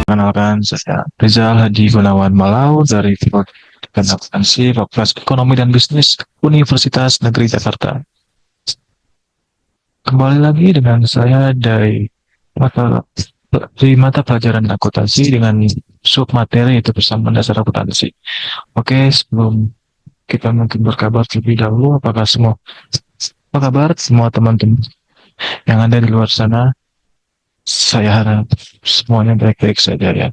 Kenalkan, saya Rizal Hadi Gunawan Malau dari Fakultas Akuntansi Fakultas Ekonomi dan Bisnis Universitas Negeri Jakarta. Kembali lagi dengan saya mata, mata pelajaran akuntansi dengan sub materi itu bersama dasar akuntansi. Oke, sebelum kita mungkin berkabar terlebih dahulu, apa kabar semua teman-teman yang ada di luar sana? Saya harap semuanya baik-baik saja ya.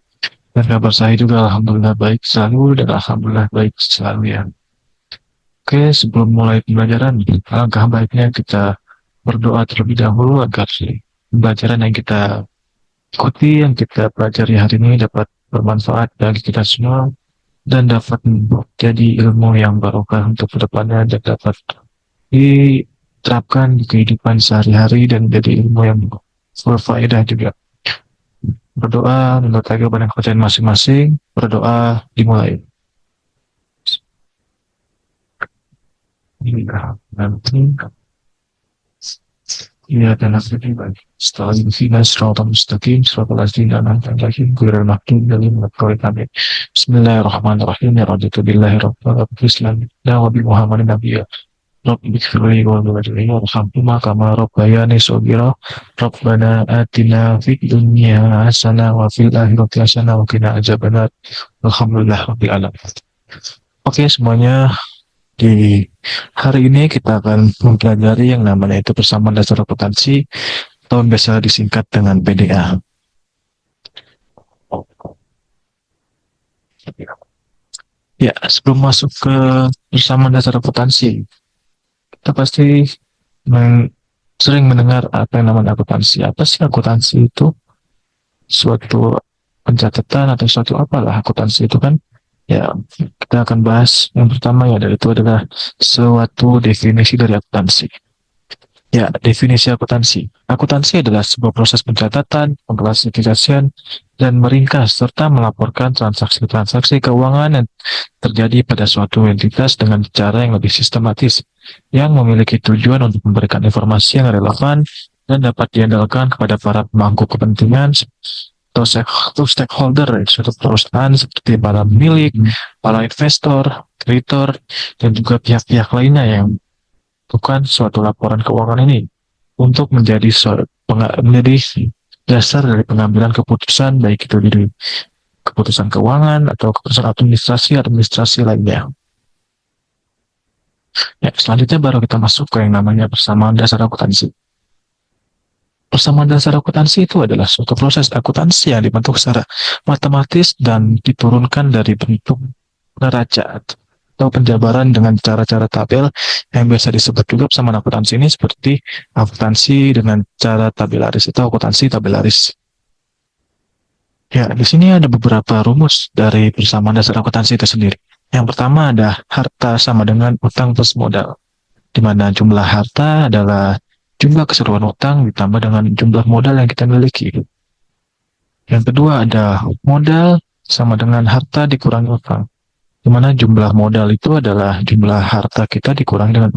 Dan kabar saya juga alhamdulillah baik selalu dan alhamdulillah baik selalu ya. Oke, sebelum mulai pembelajaran, alangkah baiknya kita berdoa terlebih dahulu agar pembelajaran yang kita ikuti, yang kita pelajari hari ini dapat bermanfaat bagi kita semua dan dapat menjadi ilmu yang barokah untuk kedepannya dan dapat diterapkan di kehidupan sehari-hari dan menjadi ilmu yang berfaedah juga. Berdoa menurut agama dan kepercayaan masing-masing. Berdoa dimulai. Nanti ya dan akhirnya setelah ini suratul mustaqim suratul azina dan lagi gurul makin dalam mengetahui kami. Bismillahirrahmanirrahim. Ya raditu billahi rabbil islam wa bi muhammadin nabiyya. Rabbi ighfirli wa li warhamhuma kama rabbayani shaghira. Rabbana atina fid dunya hasanah wa fil akhirati hasanah wa qina adzabannar. Alhamdulillah rabbil alamin. Oke semuanya, di hari ini kita akan mempelajari yang namanya itu persamaan dasar akuntansi atau biasa disingkat dengan PDA. Ya, sebelum masuk ke persamaan dasar akuntansi, kita pasti sering mendengar apa yang namanya akuntansi. Apa sih akuntansi itu? Suatu pencatatan atau suatu apalah akuntansi itu kan? Ya, kita akan bahas yang pertama ya, itu adalah suatu definisi dari akuntansi. Ya, definisi akuntansi. Akuntansi adalah sebuah proses pencatatan, pengklasifikasian, dan meringkas serta melaporkan transaksi-transaksi keuangan yang terjadi pada suatu entitas dengan cara yang lebih sistematis, yang memiliki tujuan untuk memberikan informasi yang relevan dan dapat diandalkan kepada para pemangku kepentingan atau stakeholder suatu perusahaan seperti para pemilik, para investor, kreditor, dan juga pihak-pihak lainnya yang bukan suatu laporan keuangan ini untuk menjadi dasar dari pengambilan keputusan baik itu dari keputusan keuangan atau keputusan administrasi lainnya. Ya, selanjutnya baru kita masuk ke yang namanya persamaan dasar akuntansi. Persamaan dasar akuntansi itu adalah suatu proses akuntansi yang dibentuk secara matematis dan diturunkan dari bentuk neraca atau penjabaran dengan cara-cara tabel yang biasa disebut juga persamaan akuntansi ini seperti akuntansi dengan cara tabelaris atau akuntansi tabelaris. Ya, di sini ada beberapa rumus dari persamaan dasar akuntansi itu sendiri. Yang pertama ada harta sama dengan utang plus modal, di mana jumlah harta adalah jumlah keseluruhan utang ditambah dengan jumlah modal yang kita miliki. Yang kedua ada modal sama dengan harta dikurangi utang, di mana jumlah modal itu adalah jumlah harta kita dikurangi dengan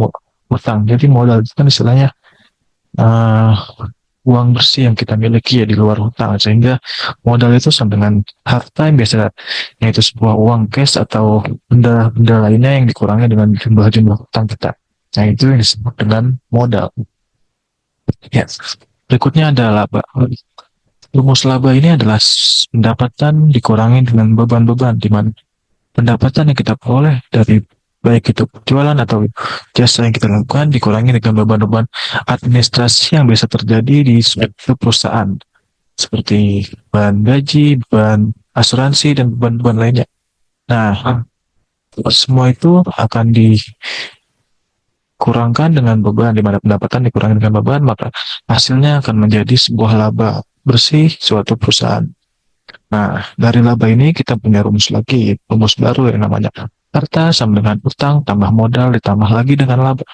utang. Jadi modal itu kan istilahnya uh, uang bersih yang kita miliki ya di luar hutang, sehingga modal itu sama dengan harta yang biasa yaitu sebuah uang cash atau benda-benda lainnya yang dikurangi dengan jumlah-jumlah hutang kita. Nah itu yang disebut dengan modal. Ya, berikutnya ada laba. Rumus laba ini adalah pendapatan dikurangi dengan beban-beban, di mana pendapatan yang kita peroleh dari baik itu penjualan atau jasa yang kita lakukan dikurangi dengan beban-beban administrasi yang biasa terjadi di suatu perusahaan seperti beban gaji, beban asuransi, dan beban-beban lainnya. Nah, semua itu akan dikurangkan dengan beban, di mana pendapatan dikurangi dengan beban, maka hasilnya akan menjadi sebuah laba bersih suatu perusahaan. Nah, dari laba ini kita punya rumus lagi, rumus baru yang namanya harta sama dengan utang tambah modal ditambah lagi dengan laba.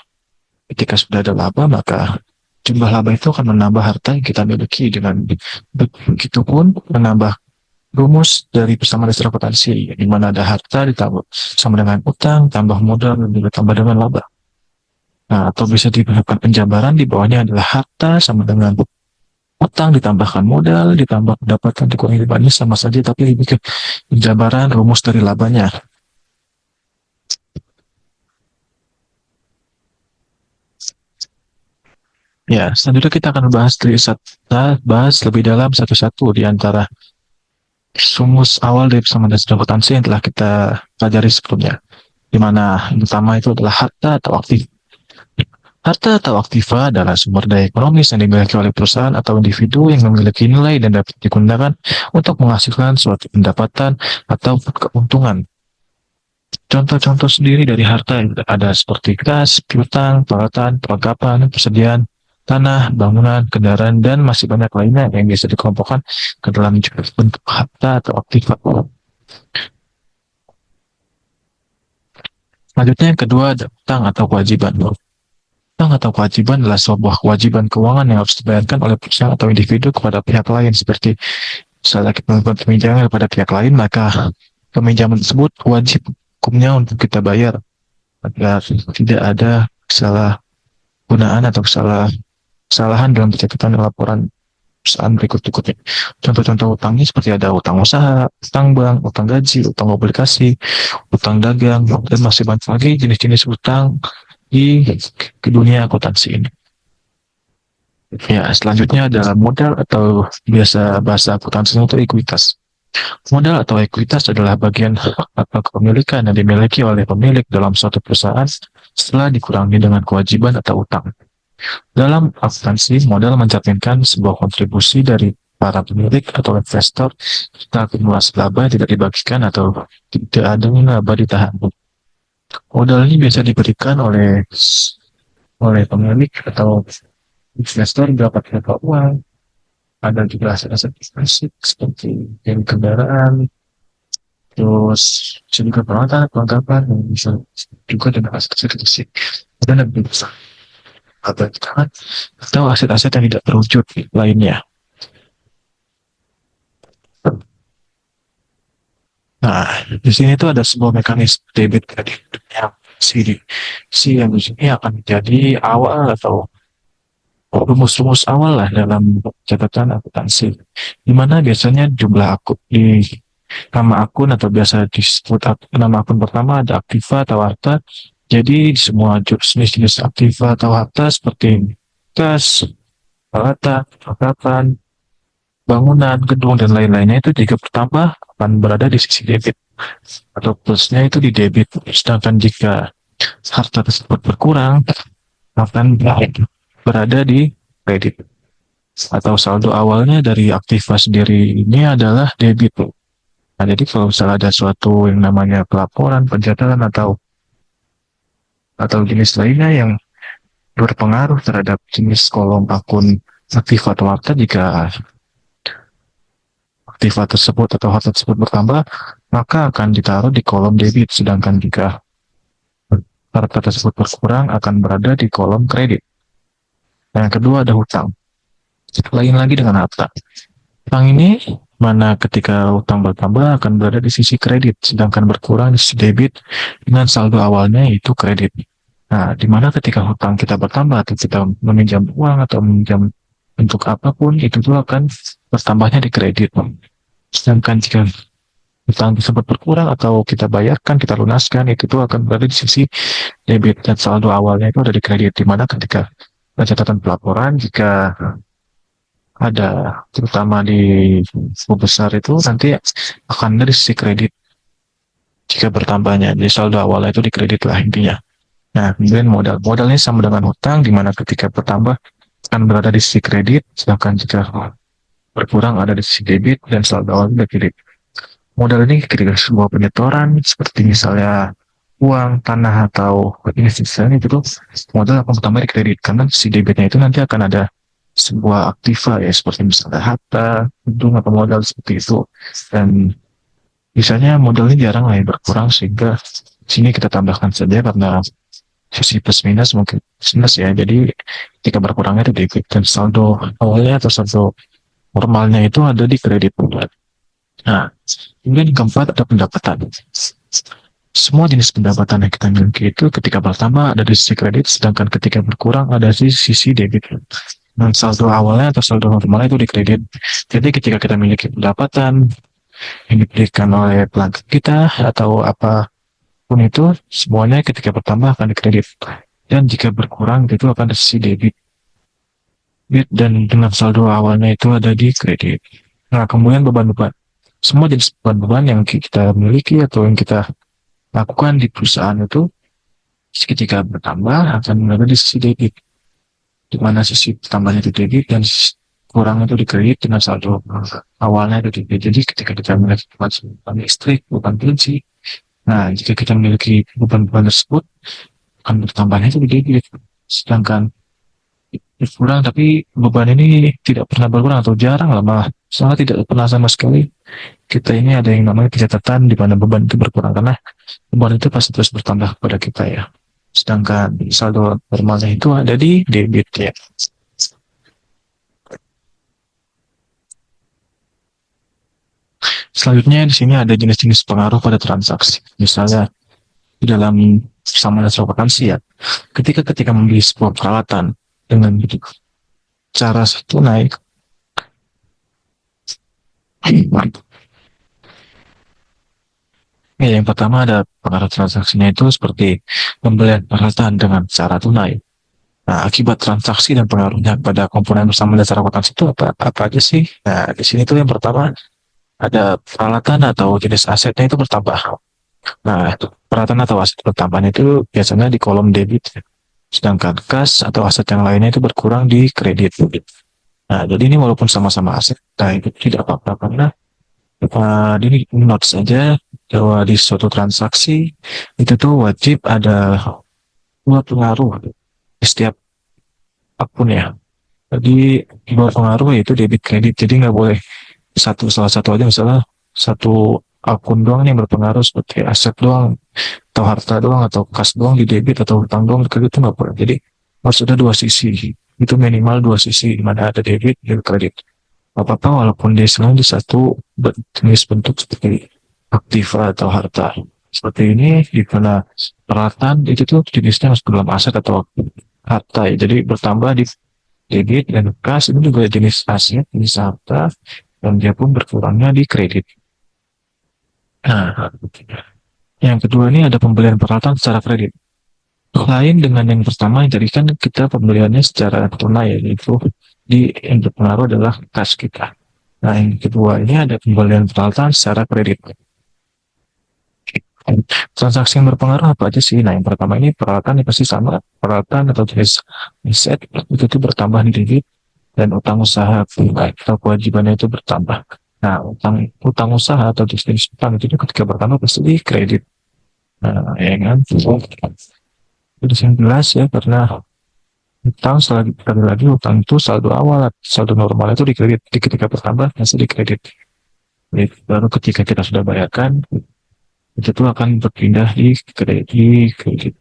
Ketika sudah ada laba, maka jumlah laba itu akan menambah harta yang kita miliki. Dengan begitu pun menambah rumus dari persamaan dasar akuntansi, di mana ada harta ditambah sama dengan utang tambah modal dan ditambah dengan laba. Nah, atau bisa digunakan penjabaran di bawahnya adalah harta sama dengan Utang ditambahkan modal, ditambah pendapatan dikurangi bebannya sama saja, tapi lebih ke penjabaran rumus dari labanya. Ya, selanjutnya kita akan bahas lebih dalam satu-satu di antara rumus awal dari persamaan dasar akuntansi yang telah kita pelajari sebelumnya. Di mana yang pertama itu adalah harta atau aktif. Harta atau aktiva adalah sumber daya ekonomis yang dimiliki oleh perusahaan atau individu yang memiliki nilai dan dapat digunakan untuk menghasilkan suatu pendapatan atau keuntungan. Contoh-contoh sendiri dari harta yang ada seperti gas, piutang, peralatan, perlengkapan, persediaan, tanah, bangunan, kendaraan, dan masih banyak lainnya yang bisa dikelompokkan ke dalam bentuk harta atau aktiva. Selanjutnya yang kedua ada utang atau kewajiban. Utang atau kewajiban adalah sebuah kewajiban keuangan yang harus dibayarkan oleh perusahaan atau individu kepada pihak lain, seperti misalnya kita melakukan peminjaman kepada pihak lain, maka peminjaman tersebut wajib hukumnya untuk kita bayar agar tidak ada gunaan atau kesalahan dalam pencatatan laporan perusahaan berikut-ikutnya. Contoh-contoh utangnya seperti ada utang usaha, utang bank, utang gaji, utang obligasi, utang dagang, dan masih banyak lagi jenis-jenis utang di dunia akuntansi ini. Ya, selanjutnya adalah modal atau biasa bahasa akuntansi itu ekuitas. Modal atau ekuitas adalah bagian hak atau kepemilikan yang dimiliki oleh pemilik dalam suatu perusahaan setelah dikurangi dengan kewajiban atau utang. Dalam akuntansi, modal mencerminkan sebuah kontribusi dari para pemilik atau investor serta akumulasi laba yang tidak dibagikan atau tidak ada laba ditahan. Modal ini biasa diberikan oleh pemilik atau investor berapa uang. Ada juga aset-aset fisik seperti kendaraan, terus juga peralatan, perlengkapan, yang bisa juga dengan aset-aset fisik dan lebih besar atau aset-aset yang tidak terwujud lainnya. Nah, di sini tuh ada sebuah mekanisme debit kredit yang si yang di sini akan menjadi awal atau rumus-rumus awal lah dalam catatan akuntansi. Di mana biasanya jumlah akun di nama akun atau biasa disebut nama akun pertama ada aktiva atau harta. Jadi di semua jenis-jenis aktiva atau harta seperti gas, peralatan, perlengkapan, bangunan, gedung, dan lain-lainnya itu jika bertambah akan berada di sisi debit atau plusnya itu di debit. Sedangkan jika harta tersebut berkurang akan berada di kredit atau saldo awalnya dari aktiva sendiri ini adalah debit. Nah, jadi kalau misalnya ada suatu yang namanya pelaporan, pencatatan atau jenis lainnya yang berpengaruh terhadap jenis kolom akun aktiva atau harta, jika aktiva tersebut atau harta tersebut bertambah, maka akan ditaruh di kolom debit. Sedangkan jika harta tersebut berkurang akan berada di kolom kredit. Nah, yang kedua ada hutang. Lain lagi dengan harta. Hutang ini mana ketika hutang bertambah akan berada di sisi kredit, sedangkan berkurang di sisi debit dengan saldo awalnya itu kredit. Nah, di mana ketika hutang kita bertambah atau kita meminjam uang atau meminjam untuk apapun, itu tuh akan bertambahnya di kredit. Sedangkan jika hutang tersebut berkurang atau kita bayarkan, kita lunaskan, itu tuh akan berada di sisi debit dan saldo awalnya itu ada di kredit. Di mana ketika pencatatan pelaporan, jika ada terutama di buku besar itu nanti akan dari sisi kredit jika bertambahnya, jadi saldo awalnya itu di kredit lah intinya. Nah, kemudian modalnya sama dengan hutang, di mana ketika bertambah akan berada di sisi kredit, sedangkan jika berkurang ada di sisi debit dan saldo awalnya di kredit. Modal ini ketika sebuah penyetoran seperti misalnya uang, tanah, atau investasi itu tuh modal akan bertambah di kredit, karena si debitnya itu nanti akan ada sebuah aktiva ya seperti misalnya harta, gedung atau modal seperti itu. Dan misalnya modalnya jarang lah yang berkurang, sehingga sini kita tambahkan saja karena sisi plus minus mungkin plus minus ya. Jadi ketika berkurangnya itu debit dan saldo awalnya atau saldo normalnya itu ada di kredit. Nah, kemudian yang keempat ada pendapatan. Semua jenis pendapatan yang kita miliki itu ketika bertambah ada di sisi kredit, sedangkan ketika berkurang ada di sisi debit. Dan saldo awalnya atau saldo normalnya itu dikredit. Jadi ketika kita memiliki pendapatan yang diberikan oleh pelanggan kita atau apapun itu, semuanya ketika bertambah akan dikredit. Dan jika berkurang itu akan di sisi debit. Dan dengan saldo awalnya itu ada di kredit. Nah, kemudian beban-beban. Semua jenis beban-beban yang kita miliki atau yang kita lakukan di perusahaan itu ketika bertambah akan berada di sisi debit, di mana sisi tambahnya itu debit dan kurang itu di kredit dengan saldo awalnya itu debit. Jadi ketika kita memiliki beban listrik, beban bensin, nah jika kita memiliki beban-beban tersebut akan bertambahnya itu di debit. Sedangkan berkurang tapi beban ini tidak pernah berkurang atau jarang lah malah sangat tidak pernah sama sekali kita ini ada yang namanya pencatatan di mana beban itu berkurang karena beban itu pasti terus bertambah kepada kita ya. Sedangkan saldo normalnya itu ada di debit ya. Selanjutnya di sini ada jenis-jenis pengaruh pada transaksi. Misalnya di dalam sama transaksi ya. Ketika membeli sebuah peralatan dengan cara tunai, ya, yang pertama ada pengaruh transaksinya itu seperti pembelian peralatan dengan cara tunai. Nah, akibat transaksi dan pengaruhnya pada komponen bersama dasar akuntansi itu apa aja sih? Nah, di sini tuh yang pertama ada peralatan atau jenis asetnya itu bertambah. Nah, peralatan atau aset bertambahnya itu biasanya di kolom debit, sedangkan kas atau aset yang lainnya itu berkurang di kredit. Nah, jadi ini walaupun sama-sama aset, nah itu tidak apa-apa karena ini note saja bahwa di suatu transaksi itu tuh wajib ada dua pengaruh di setiap akun ya. Jadi dua pengaruh yaitu debit kredit. Jadi nggak boleh salah satu aja misalnya satu akun doang yang berpengaruh seperti aset doang atau harta doang atau kas doang di debit atau hutang doang di kredit itu nggak boleh. Jadi harus ada dua sisi. Itu minimal dua sisi di mana ada debit dan kredit. Apa-apa walaupun dia selalu di satu jenis bentuk seperti aktiva atau harta. Seperti ini di mana peralatan itu tuh jenisnya harus dalam aset atau harta ya. Jadi bertambah di debit dan kas itu juga jenis aset, jenis harta dan dia pun berkurangnya di kredit. Nah, yang kedua ini ada pembelian peralatan secara kredit. Lain dengan yang pertama, jadi kan kita pembeliannya secara tunai, yaitu yang berpengaruh adalah kas kita. Nah, yang kedua ini ada pembelian peralatan secara kredit. Transaksi yang berpengaruh apa aja sih? Nah, yang pertama ini peralatan yang pasti sama, peralatan atau jenis aset itu bertambah di debit dan utang usaha atau kewajibannya itu bertambah. Nah, utang usaha atau jenis utang itu ketika bertambah pasti di kredit. Nah, ya kan? Itu yang jelas ya karena utang sekali lagi utang itu saldo awal, saldo normal itu di kredit. Ketika bertambah pasti di kredit. Baru ketika kita sudah bayarkan itu tuh akan berpindah di kredit.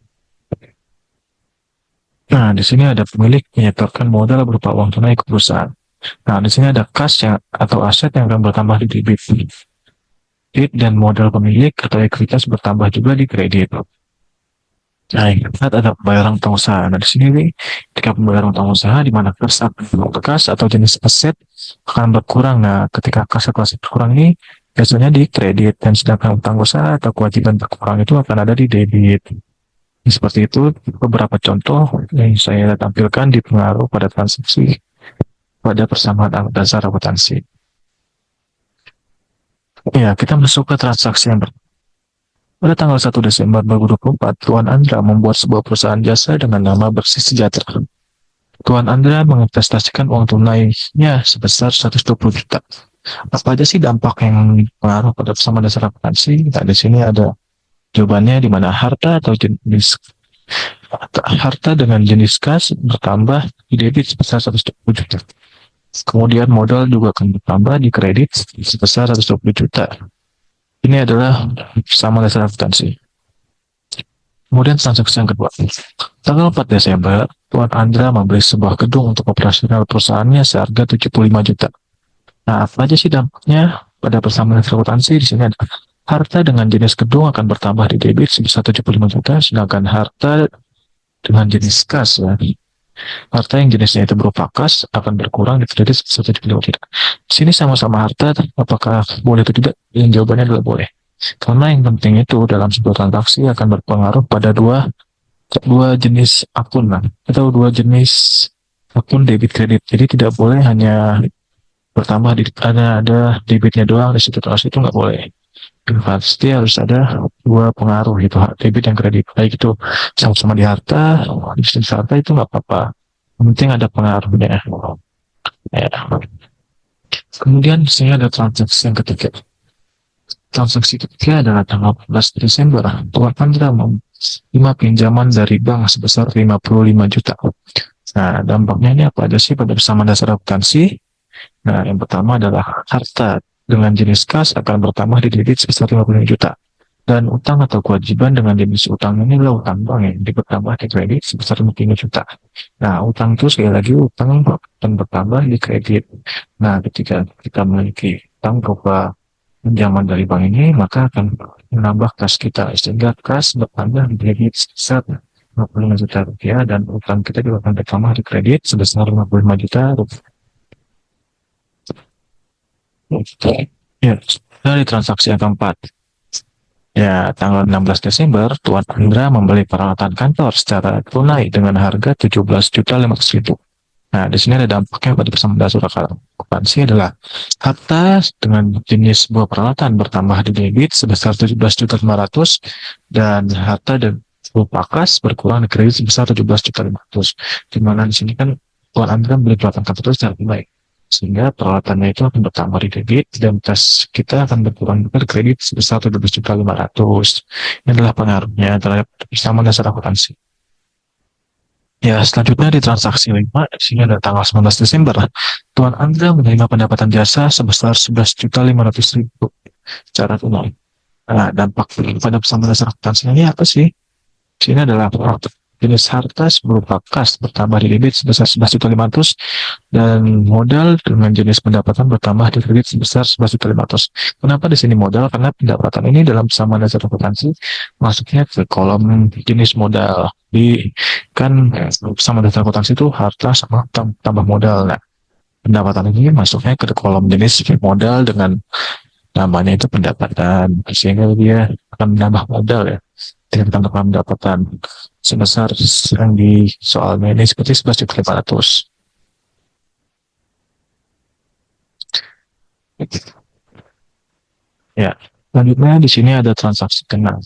Nah, di sini ada pemilik menyetorkan modal berupa uang tunai ke perusahaan. Nah, di sini ada kas yang atau aset yang akan bertambah di debit. Debit dan modal pemilik atau ekuitas bertambah juga di kredit. Nah, yang keempat ada pembayaran utang usaha. Nah, di sini nih, ketika pembayaran utang usaha di mana kas atau jenis aset akan berkurang. Nah, ketika kas atau aset berkurang ini biasanya di kredit dan sedangkan utang usaha atau kewajiban berkurang itu akan ada di debit. Seperti itu beberapa contoh yang saya tampilkan di pengaruh pada transaksi pada persamaan dasar akuntansi. Ya, kita masuk ke transaksi yang pertama. Pada tanggal 1 Desember 2024, Tuan Andra membuat sebuah perusahaan jasa dengan nama Bersih Sejahtera. Tuan Andra menginvestasikan uang tunainya sebesar 120 juta. Apa aja sih dampak yang pengaruh pada persamaan dasar akuntansi? Nah, di sini ada jawabannya di mana harta dengan jenis kas bertambah di debit sebesar 120 juta. Kemudian modal juga akan bertambah di kredit sebesar 120 juta. Ini adalah sama dasar akuntansi. Kemudian transaksi yang kedua. Tanggal 4 Desember, Tuan Andra membeli sebuah gedung untuk operasional perusahaannya seharga 75 juta. Nah, apa aja sih dampaknya pada persamaan dasar akuntansi? Di sini ada harta dengan jenis gedung akan bertambah di debit sebesar 75 juta, sedangkan harta dengan jenis kas ya, Harta yang jenisnya itu berupa kas akan berkurang di kredit sebesar 75 juta. Di sini sama-sama harta, apakah boleh atau tidak? Yang jawabannya adalah boleh. Karena yang penting itu dalam sebuah transaksi akan berpengaruh pada dua dua jenis akun lah, atau dua jenis akun debit kredit. Jadi tidak boleh hanya bertambah di ada debitnya doang di situ terus, itu nggak boleh. Pasti harus ada dua pengaruh gitu, debit dan kredit. Baik itu sama-sama di harta, di bisnis harta itu nggak apa-apa. Yang penting ada pengaruhnya. Ya. Kemudian di sini ada transaksi yang ketiga. Transaksi ketiga adalah tanggal 14 Desember. Tuan Andra menerima pinjaman dari bank sebesar 55 juta. Nah, dampaknya ini apa aja sih pada persamaan dasar akuntansi? Nah, yang pertama adalah harta dengan jenis kas akan bertambah di debit sebesar 55 juta. Dan utang atau kewajiban dengan jenis utang ini adalah utang bank yang bertambah di kredit sebesar 55 juta. Nah, utang itu sekali lagi utang akan bertambah di kredit. Nah, ketika kita memiliki utang berupa pinjaman dari bank ini, maka akan menambah kas kita. Sehingga kas bertambah di kredit sebesar 55 juta rupiah dan utang kita juga akan bertambah di kredit sebesar 55 juta rupiah. Ya, dari transaksi yang keempat. Ya, tanggal 16 Desember, Tuan Andra membeli peralatan kantor secara tunai dengan harga 17.500.000. Nah, di sini ada dampaknya pada persamaan dasar akuntansi adalah harta dengan jenis sebuah peralatan bertambah di debit sebesar 17.500.000 dan harta dan berupa kas berkurang di kredit sebesar 17.500.000. Di mana di sini kan Tuan Andra membeli peralatan kantor secara tunai, sehingga peralatannya itu akan bertambah di debit dan kas kita akan berkurang ke kredit sebesar 17.500.000. Ini adalah pengaruhnya terhadap persamaan dasar akuntansi. Ya, selanjutnya di transaksi 5, di sini ada tanggal 19 Desember. Tuan Andra menerima pendapatan jasa sebesar 11.500.000 secara tunai. Nah, dampak pada persamaan dasar akuntansi ini apa sih? Di sini adalah jenis harta berupa kas bertambah di debit sebesar 11.500.000 dan modal dengan jenis pendapatan bertambah di kredit sebesar 11.500.000. Kenapa di sini modal? Karena pendapatan ini dalam persamaan dasar akuntansi masuknya ke kolom jenis modal. Di kan persamaan dasar akuntansi itu harta sama tambah modal. Nah, pendapatan ini masuknya ke kolom jenis modal dengan namanya itu pendapatan, sehingga dia akan menambah modal ya dengan tambah pendapatan sebesar yang di soalnya ini seperti 11.500.000. Ya, selanjutnya di sini ada transaksi kena.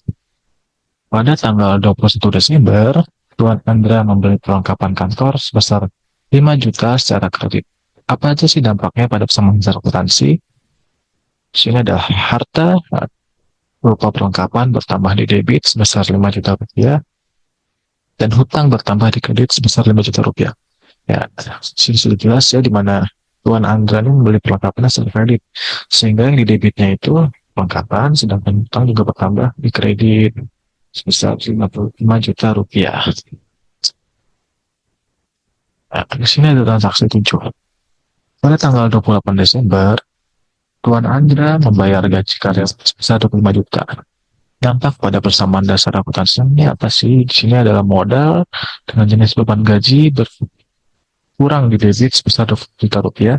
Pada tanggal 21 Desember, Tuan Andra membeli perlengkapan kantor sebesar 5 juta secara kredit. Apa aja sih dampaknya pada persamaan dasar akuntansi? Di sini ada harta berupa perlengkapan bertambah di debit sebesar 5 juta rupiah dan hutang bertambah di kredit sebesar 5 juta rupiah. Ya, sini sudah jelas ya di mana Tuan Andra ini membeli perlengkapan secara kredit. Sehingga yang di debitnya itu perlengkapan, sedangkan hutang juga bertambah di kredit sebesar 55 juta rupiah. Nah, di sini ada transaksi 7. Pada tanggal 28 Desember, Tuan Andra membayar gaji karyawan sebesar 25 juta. Dampak pada persamaan dasar akuntansi ini apa sih? Di sini adalah modal dengan jenis beban gaji berkurang di debit sebesar 20 juta rupiah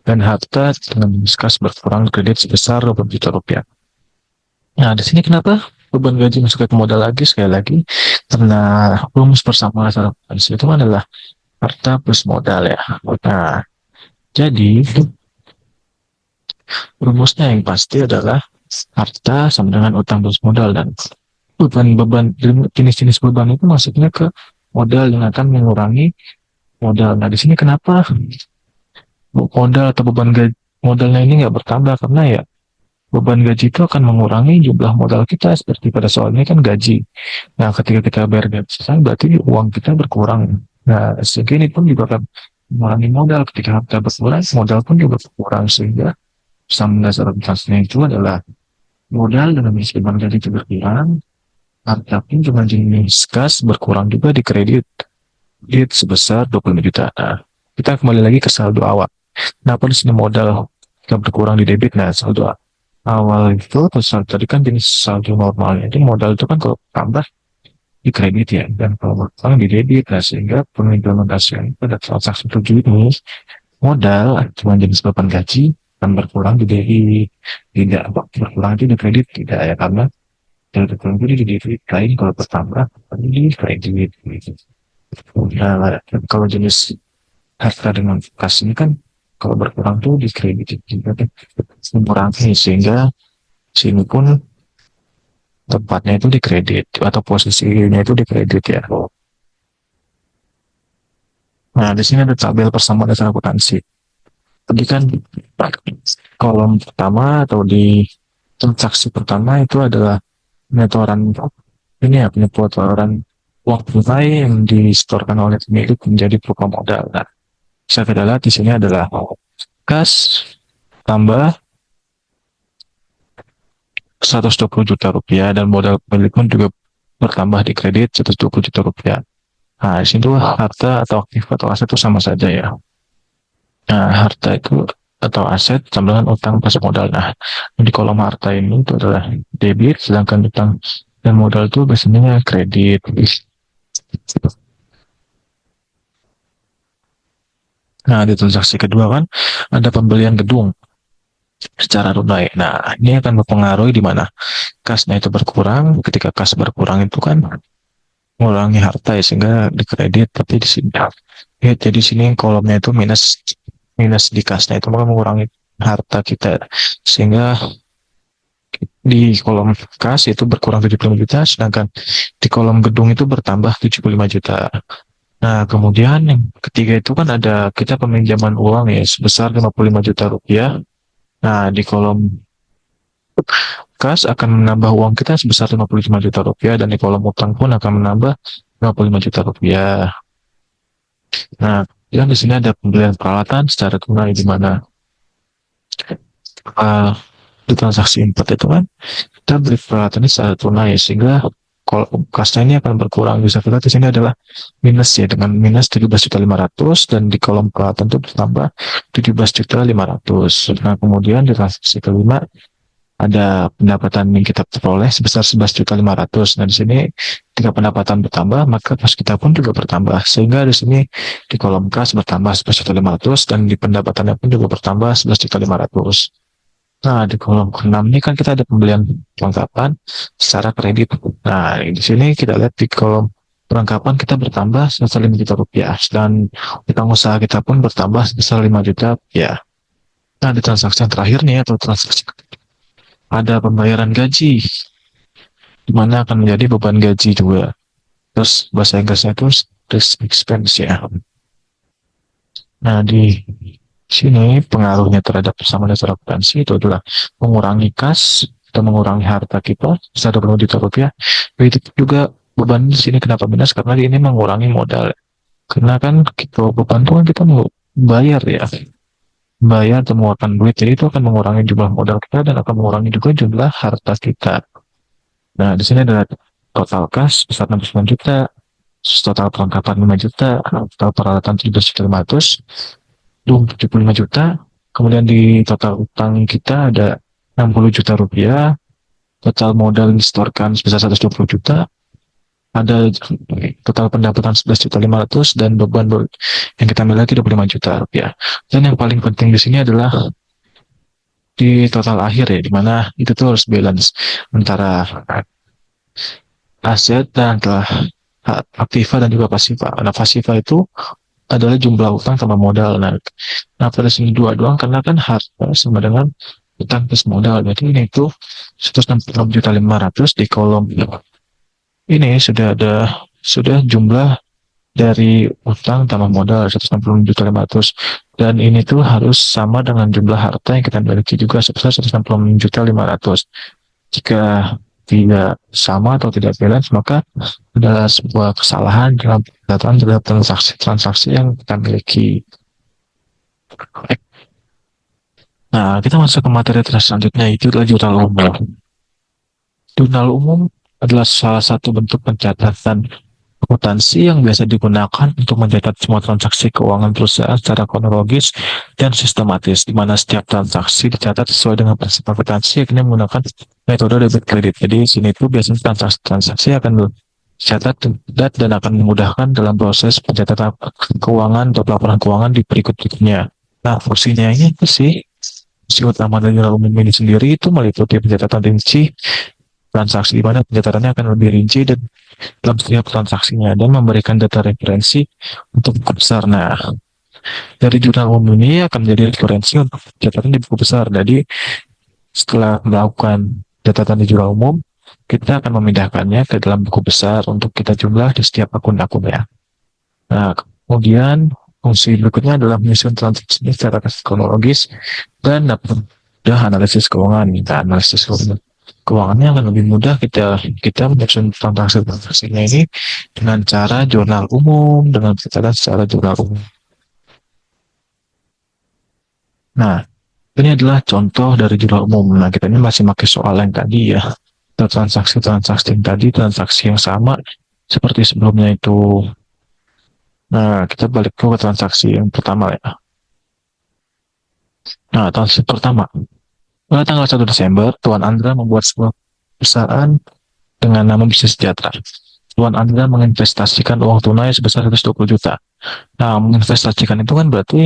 dan harta dengan jenis kas berkurang di kredit sebesar 20 juta rupiah. Nah, di sini kenapa beban gaji masuk ke modal lagi? Sekali lagi, karena rumus persamaan dasar akuntansi itu adalah harta plus modal ya. Nah, jadi rumusnya yang pasti adalah harta sama dengan utang plus modal, dan beban jenis-jenis beban itu masuknya ke modal yang akan mengurangi modal. Nah, di sini kenapa modal atau beban gaji modalnya ini nggak bertambah? Karena ya beban gaji itu akan mengurangi jumlah modal kita, seperti pada soal ini kan gaji. Nah, ketika kita bayar gaji berarti uang kita berkurang. Nah, sehingga ini pun juga akan mengurangi modal. Ketika kita berkurang, modal pun juga berkurang, sehingga sama dasar akuntansinya itu adalah modal dengan beban gaji itu berkurang, harta pun cuma jenis kas berkurang juga di kredit sebesar 25 juta. Nah, kita kembali lagi ke saldo awal. Kenapa di sini modal kita berkurang di debit? Nah, saldo awal itu, tadi kan jenis saldo normalnya, jadi modal itu kan kalau tambah di kredit ya, dan kalau berkurang di debit. Nah, sehingga pengimplementasian pada transaksi 7 ini modal cuma jenis beban gaji dan berkurang di debit, tidak berkurang itu di kredit tidak ya, karena yang berkurang itu di debit lain, kalau bertambah di kredit gitu. Nah, kalau jenis harta dengan kas ini kan kalau berkurang tuh di kredit juga kan mengurangi, sehingga sini pun tempatnya itu di kredit atau posisinya itu di kredit ya. Nah, di sini ada tabel persamaan dasar akuntansi. Tadi kan kolom pertama atau di transaksi pertama itu adalah penyetoran ini ya, penyetoran uang tunai yang disetorkan oleh pemilik menjadi pokok modal. Nah, saya kita lihat di sini adalah kas tambah 120 juta rupiah dan modal pemilik pun juga bertambah di kredit 120 juta rupiah. Nah, di sini tuh harta atau aktif atau aset itu sama saja ya. Nah, harta itu atau aset sama dengan utang plus modal. Nah, di kolom harta ini itu adalah debit, sedangkan utang dan modal itu biasanya kredit. Nah, di transaksi kedua kan ada pembelian gedung secara tunai. Nah, ini akan mempengaruhi di mana kasnya itu berkurang. Ketika kas berkurang itu kan mengurangi harta ya, sehingga di kredit, tapi di sini ya, jadi sini kolomnya itu minus, minus di kasnya itu maka mengurangi harta kita, sehingga di kolom kas itu berkurang 75 juta, sedangkan di kolom gedung itu bertambah 75 juta. Nah, kemudian yang ketiga itu kan ada kita peminjaman uang ya sebesar 55 juta rupiah. Nah, di kolom kas akan menambah uang kita sebesar 55 juta rupiah, dan di kolom utang pun akan menambah 55 juta rupiah. Nah, yang di sini ada pembelian peralatan secara tunai di mana uh, di transaksi import itu kan kita beli peralatan ini secara tunai, sehingga kalau kasnya ini akan berkurang. Bisa kita di sini adalah minus ya, dengan minus 17.500.000, dan di kolom peralatan itu bertambah 17.500.000. Nah, kemudian di transaksi kelima ada pendapatan yang kita peroleh sebesar 11.500.000. Nah, di sini ketika pendapatan bertambah, maka kas kita pun juga bertambah. Sehingga di sini di kolom kas bertambah 11.500.000 dan di pendapatannya pun juga bertambah 11.500.000. Nah, di kolom ke-6 ini kan kita ada pembelian perlengkapan secara kredit. Nah, di sini kita lihat di kolom perlengkapan kita bertambah sebesar 5 juta rupiah, dan utang usaha kita pun bertambah sebesar 5 juta rupiah. Nah, di transaksi yang terakhir nih atau transaksi ada pembayaran gaji, di mana akan menjadi beban gaji juga. Terus bahasa Inggrisnya itu risk expense ya. Nah, di sini pengaruhnya terhadap persamaan dasar akuntansi itu adalah mengurangi kas atau mengurangi harta kita sebesar 20 juta rupiah. Begitu juga beban di sini kenapa minus, karena ini mengurangi modal. Karena kan kita beban itu kan kita mau bayar ya, bayar atau mengeluarkan duit, jadi itu akan mengurangi jumlah modal kita dan akan mengurangi juga jumlah harta kita. Nah, di sini ada total kas besar 69 juta, total perlengkapan 5 juta, total peralatan 17.500.000, 75 juta. Kemudian di total utang kita ada 60 juta rupiah, total modal disetorkan sebesar 120 juta, ada total pendapatan 11.500.000 dan beban yang kita miliki 25 juta rupiah. Dan yang paling penting di sini adalah di total akhir ya, di mana itu tuh harus balance antara aset dan telah aktiva dan juga pasifa. Nah, pasifa itu adalah jumlah utang sama modal. Nah, pada sini dua doang karena kan harta sama dengan utang plus modal. Jadi ini itu 166.500.000 di kolom ini sudah jumlah dari utang tambah modal 166.500.000, dan ini tuh harus sama dengan jumlah harta yang kita miliki juga sebesar 166.500.000. Jika tidak sama atau tidak balance, maka adalah sebuah kesalahan dalam pendataan terhadap transaksi yang kita miliki. Nah, kita masuk ke materi selanjutnya, itu adalah jurnal umum. Jurnal umum adalah salah satu bentuk pencatatan akuntansi yang biasa digunakan untuk mencatat semua transaksi keuangan perusahaan secara kronologis dan sistematis, di mana setiap transaksi dicatat sesuai dengan prinsip akuntansi yang menggunakan metode debit kredit. Jadi sini itu biasanya transaksi akan catat dan akan memudahkan dalam proses pencatatan keuangan atau pelaporan keuangan di berikutnya. Nah, fungsinya ini apa sih? Fungsi utama dari jurnal umum ini sendiri itu meliputi pencatatan rinci transaksi, di mana pencatatannya akan lebih rinci dan dalam setiap transaksinya dan memberikan data referensi untuk buku besar. Nah, dari jurnal umum ini akan menjadi referensi untuk catatan di buku besar. Jadi, setelah melakukan catatan di jurnal umum, kita akan memindahkannya ke dalam buku besar untuk kita jumlah di setiap akun-akunnya. Nah, kemudian fungsi berikutnya adalah menyusun transaksi secara kronologis dan dapat mudah analisis keuangan. Kita analisis keuangannya akan lebih mudah kita menyusun transaksinya ini dengan cara jurnal umum, dengan catatan secara jurnal umum. Nah, ini adalah contoh dari jurnal umum. Nah, kita ini masih pakai soal yang tadi ya. Transaksi-transaksi yang tadi, transaksi yang sama seperti sebelumnya itu. Nah, kita balik ke transaksi yang pertama ya. Nah, transaksi pertama. Pada tanggal 1 Desember, Tuan Andra membuat sebuah perusahaan dengan nama Bisnis Sejahtera. Tuan Andra menginvestasikan uang tunai sebesar 120 juta. Nah, menginvestasikan itu kan berarti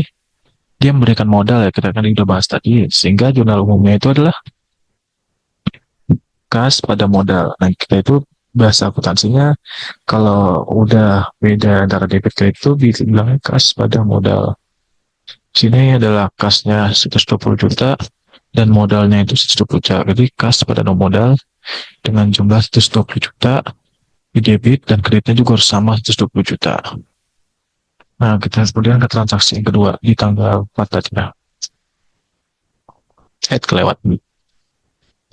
dia memberikan modal ya, kita kan udah bahas tadi. Sehingga jurnal umumnya itu adalah kas pada modal. Nah, kita itu bahasa akuntansinya kalau udah beda antara debit kredit itu dibilangnya kas pada modal. Sini adalah kasnya 120 juta dan modalnya itu 120 juta. Jadi kas pada modal dengan jumlah 120 juta di debit dan kreditnya juga harus sama 120 juta. Nah, kita kemudian ke transaksi yang kedua di tanggal 4 tadi. Kelewat.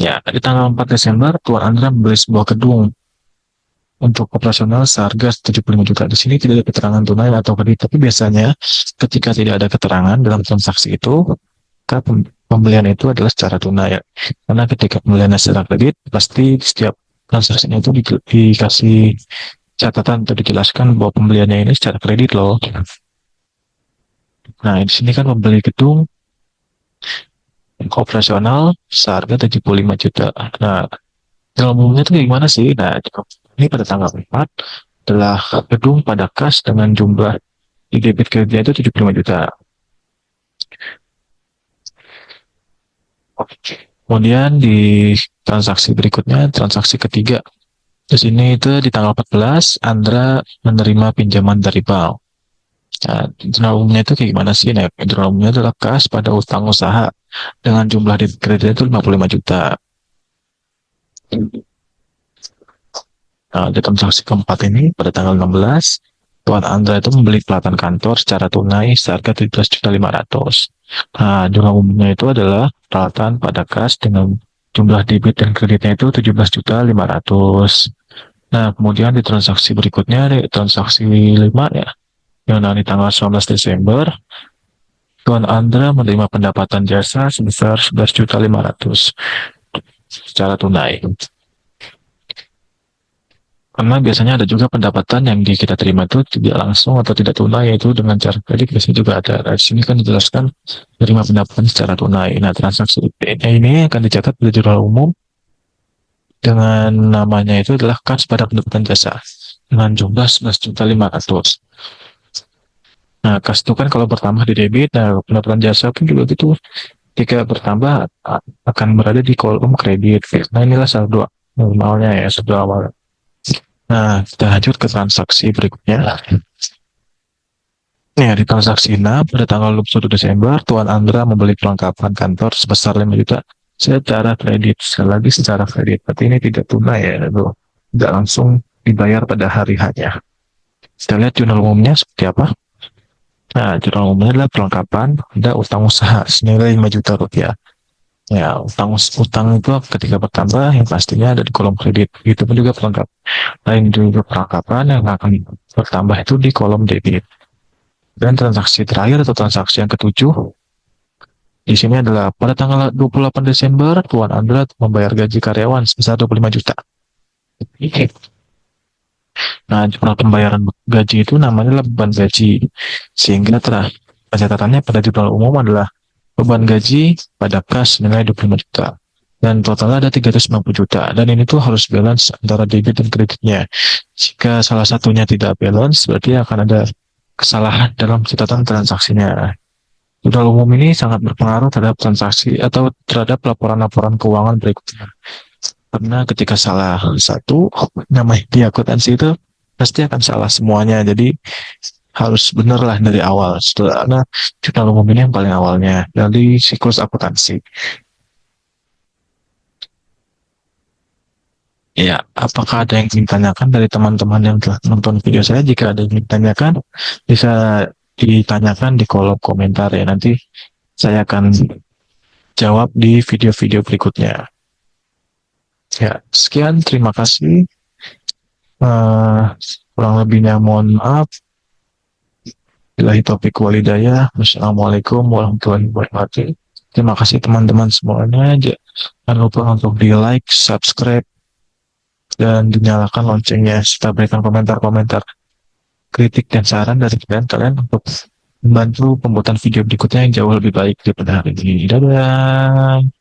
Ya, di tanggal 4 Desember, Tuan Andra membeli sebuah gedung untuk operasional seharga 75 juta. Di sini tidak ada keterangan tunai atau kredit, tapi biasanya ketika tidak ada keterangan dalam transaksi itu, maka pembelian itu adalah secara tunai. Karena ketika pembelian secara kredit, pasti setiap transaksinya itu dikasih catatan atau dijelaskan bahwa pembeliannya ini secara kredit loh. Nah, di sini kan membeli gedung operasional seharga 75 juta. Nah, dalam umumnya itu gimana sih? Nah, ini pada tanggal 4 adalah gedung pada kas dengan jumlah di debit kreditnya itu 75 juta. Kemudian di transaksi berikutnya, transaksi ketiga. Di sini itu di tanggal 14, Andra menerima pinjaman dari bank. Nah, jurnal umumnya itu kayak gimana sih? Nah, jurnal umumnya adalah kas pada utang usaha dengan jumlah debit kreditnya itu 55 juta. Nah, di transaksi keempat ini pada tanggal 16, Tuan Andra itu membeli pelatan kantor secara tunai seharga 17.500.000. Nah, jumlah umumnya itu adalah peralatan pada kas dengan jumlah debit dan kreditnya itu 17.500.000. Nah, kemudian di transaksi berikutnya, di transaksi 5 ya, yang di tanggal 19 Desember, Tuan Andra menerima pendapatan jasa sebesar 11.500.000 secara tunai. Karena biasanya ada juga pendapatan yang kita terima itu tidak langsung atau tidak tunai, yaitu dengan cara kredit biasanya juga ada. Nah, di sini kan dijelaskan terima pendapatan secara tunai. Nah, transaksi ini akan dicatat di jurnal umum dengan namanya itu adalah kas pada pendapatan jasa dengan jumlah 11.500.000. Nah, kas itu kan kalau bertambah di debit, nah pendapatan jasa pun juga gitu. Jika bertambah akan berada di kolom kredit. Nah, inilah saldo normalnya ya, saldo awal. Nah, kita lanjut ke transaksi berikutnya. Ya, di transaksi 6, pada tanggal 21 Desember, Tuan Andra membeli perlengkapan kantor sebesar 5 juta secara kredit. Sekali lagi secara kredit, tapi ini tidak tunai ya, itu tidak langsung dibayar pada hari hanya. Kita lihat jurnal umumnya seperti apa. Nah, jurnal umumnya adalah perlengkapan ada utang usaha senilai 5 juta rupiah. Ya, utang itu ketika bertambah yang pastinya ada di kolom kredit. Itu pun juga pelengkap. Lain juga perlengkapan yang akan bertambah itu di kolom debit. Dan transaksi terakhir atau transaksi yang ketujuh di sini adalah pada tanggal 28 Desember Tuan Andra membayar gaji karyawan sebesar 25 juta. Nah, jumlah pembayaran gaji itu namanya beban gaji. Sehingga pencatatannya pada jurnal umum adalah beban gaji pada kas nilai 25 juta. dan totalnya ada 350 juta, dan ini tuh harus balance antara debit dan kreditnya. Jika salah satunya tidak balance, berarti akan ada kesalahan dalam catatan transaksinya. Jurnal umum ini sangat berpengaruh terhadap transaksi atau terhadap laporan-laporan keuangan berikutnya. Karena ketika salah satu, namanya di akuntansi itu pasti akan salah semuanya. Jadi harus benar lah dari awal. Setelah jurnal umum ini yang paling awalnya dari siklus akuntansi. Ya, apakah ada yang ingin ditanyakan dari teman-teman yang telah menonton video saya? Jika ada yang ingin ditanyakan, bisa ditanyakan di kolom komentar ya. Nanti saya akan jawab di video-video berikutnya. Ya, sekian. Terima kasih. Eh, kurang lebihnya mohon maaf. Billahi taufiq walhidayah. Wassalamualaikum warahmatullahi wabarakatuh. Terima kasih teman-teman semuanya. Jangan lupa untuk di like, subscribe, dan dinyalakan loncengnya, serta berikan komentar-komentar kritik dan saran dari kalian untuk membantu pembuatan video berikutnya yang jauh lebih baik daripada hari ini. Dadah.